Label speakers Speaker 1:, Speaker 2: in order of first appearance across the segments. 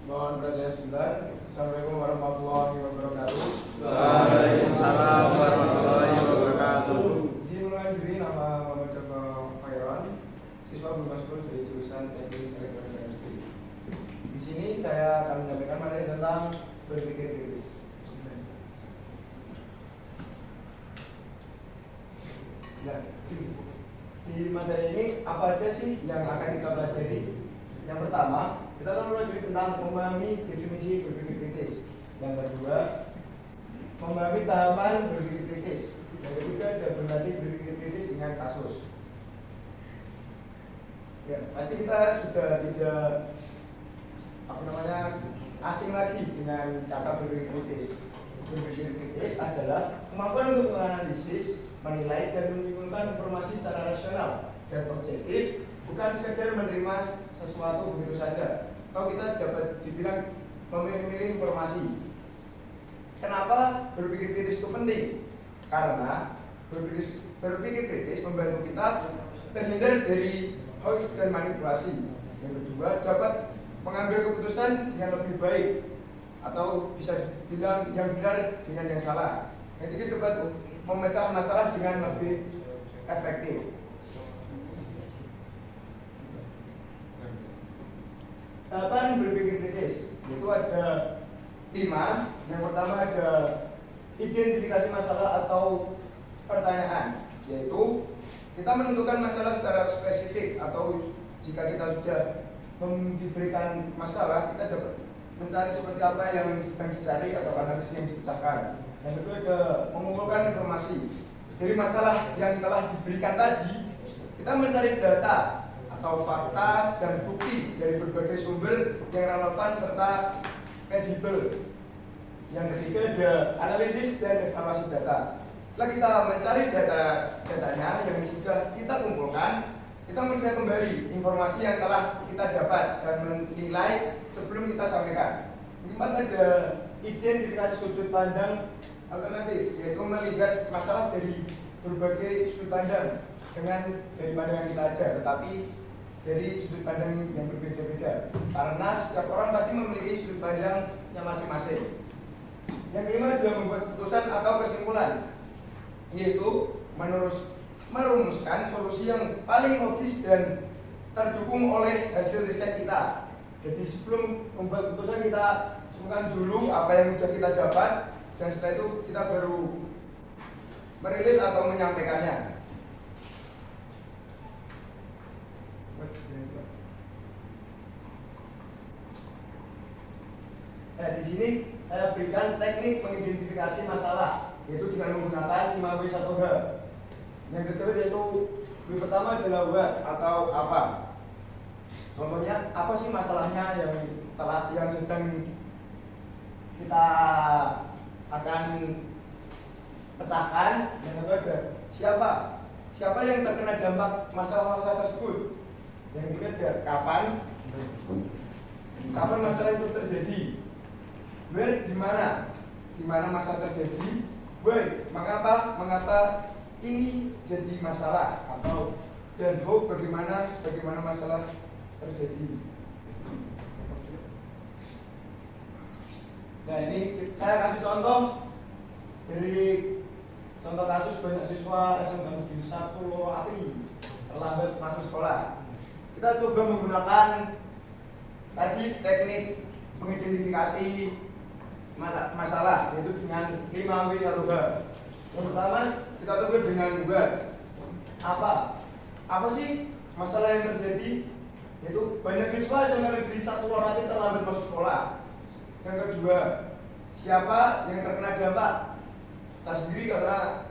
Speaker 1: Mohon perhatian sebentar. Assalamualaikum warahmatullahi wabarakatuh.
Speaker 2: Waalaikumsalam warahmatullahi wabarakatuh.
Speaker 1: Izin mengenalkan diri, nama Muhammad Jafar Khairon, siswa bermaskul dari jurusan Teknik Elektronik dan Industri. Di sini saya akan menyampaikan materi tentang berpikir kritis. Nah, di materi ini apa aja sih yang akan kita pelajari? Yang pertama, kita akan belajar tentang memahami definisi berpikir kritis. Yang kedua, memahami tahapan berpikir kritis. Yang ketiga, ada berlatih berpikir kritis dengan kasus. Ya, pasti kita sudah tidak asing lagi dengan kata berpikir kritis. Berpikir kritis adalah kemampuan untuk menganalisis, menilai, dan menyimpulkan informasi secara rasional dan objektif, bukan sekedar menerima sesuatu begitu saja. Atau kita dapat dibilang memilih-milih informasi. Kenapa berpikir kritis itu penting? Karena berpikir kritis membantu kita terhindar dari hoax dan manipulasi. Yang kedua, dapat mengambil keputusan dengan lebih baik, atau bisa dibilang yang benar dengan yang salah. Yang ketiga, dapat memecah masalah dengan lebih efektif. Tahapan berpikir kritis itu ada 5. Yang pertama ada identifikasi masalah atau pertanyaan, yaitu kita menentukan masalah secara spesifik, atau jika kita sudah diberikan masalah, kita dapat mencari seperti apa yang sedang dicari atau analisis yang dipecahkan. Yang kedua ada mengumpulkan informasi dari masalah yang telah diberikan tadi. Kita mencari data atau fakta dan bukti dari berbagai sumber yang relevan serta kredibel. Yang ketiga ada analisis dan evaluasi data. Setelah kita mencari datanya yang sudah kita kumpulkan, kita mencari kembali informasi yang telah kita dapat dan menilai sebelum kita sampaikan. Keempat ada identifikasi sudut pandang alternatif, yaitu melihat masalah dari berbagai sudut pandang dari pandangan kita aja, tetapi dari sudut pandang yang berbeda-beda. Karena setiap orang pasti memiliki sudut pandangnya masing-masing. Yang kelima adalah membuat keputusan atau kesimpulan, yaitu merumuskan solusi yang paling logis dan terdukung oleh hasil riset kita. Jadi sebelum membuat keputusan, kita sebutkan dulu apa yang sudah kita dapat, dan setelah itu kita baru merilis atau menyampaikannya. Nah, di sini saya berikan teknik mengidentifikasi masalah, yaitu dengan menggunakan 5W1H. Yang kedua yaitu W pertama adalah what atau apa. Contohnya, apa sih masalahnya yang sedang kita akan pecahkan. Yang kedua ada siapa yang terkena dampak masalah-masalah tersebut. Yang ketiga ada kapan masalah itu terjadi. Where, di mana masalah terjadi. Why, mengapa ini jadi masalah, atau dan how, bagaimana masalah terjadi. Nah, ini saya kasih contoh dari contoh kasus banyak siswa SMK Negeri 1 Loroati terlambat masuk sekolah. Kita coba menggunakan tadi teknik mengidentifikasi masalah, yaitu dengan 5W1H. Yang pertama kita coba dengan what. Apa sih masalah yang terjadi? Yaitu banyak siswa SMK Negeri 1 Loroati terlambat masuk sekolah. Yang kedua, siapa yang terkena dampak? Kita sendiri, karena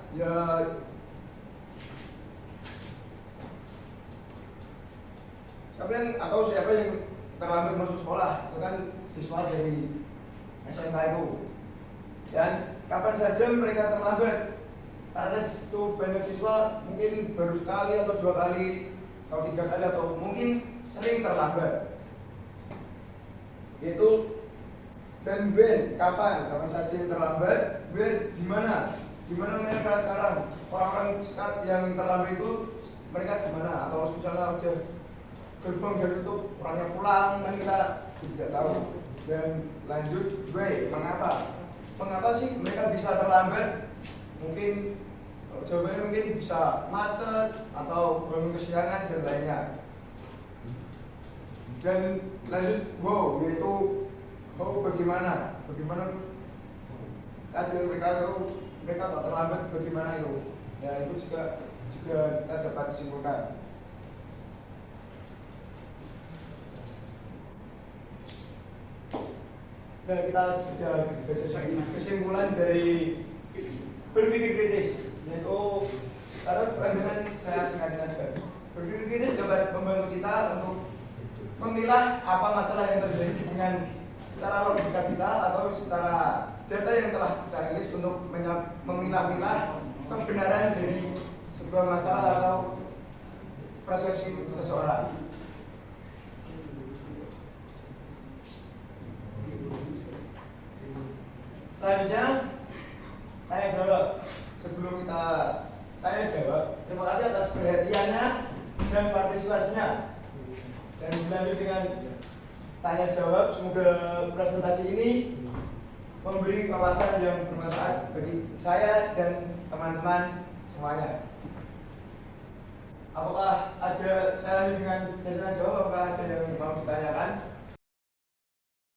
Speaker 1: siapa yang terlambat masuk sekolah? Itu kan siswa dari SMK itu. Dan kapan saja mereka terlambat? Karena itu banyak siswa mungkin baru sekali atau 2 kali atau 3 kali atau mungkin sering terlambat. Yaitu dan when, kapan saja yang terlambat. Where, di mana mereka sekarang. Orang-orang yang terlambat itu mereka di mana? Atau misalnya udah gerbang dan tutup, orangnya pulang, kan kita tidak tahu. Dan lanjut B, mengapa? Mengapa sih mereka bisa terlambat? Mungkin jawabannya mungkin bisa macet atau bangun kesiangan dan lainnya. Dan lanjut wow, yaitu bagaimana keadaan mereka kalau mereka tak terlambat, bagaimana itu? Ya itu juga kita dapat simpulkan. Nah, kita sudah baca kesimpulan dari berpikir kritis, yaitu karena pandangan saya singkatin aja. Berpikir kritis dapat membantu kita untuk memilah apa masalah yang terjadi dengan secara logika kita atau secara data yang telah kita rilis untuk memilah-milah kebenaran dari sebuah masalah atau persepsi seseorang. Selanjutnya tanya jawab. Sebelum kita tanya jawab, terima kasih atas perhatiannya dan partisipasinya. Dan dilanjut dengan tanya jawab. Semoga presentasi ini memberi wawasan yang bermanfaat bagi saya dan teman-teman semuanya. Apakah ada, saya lanjut dengan sesi tanya jawab, apakah ada yang mau ditanyakan?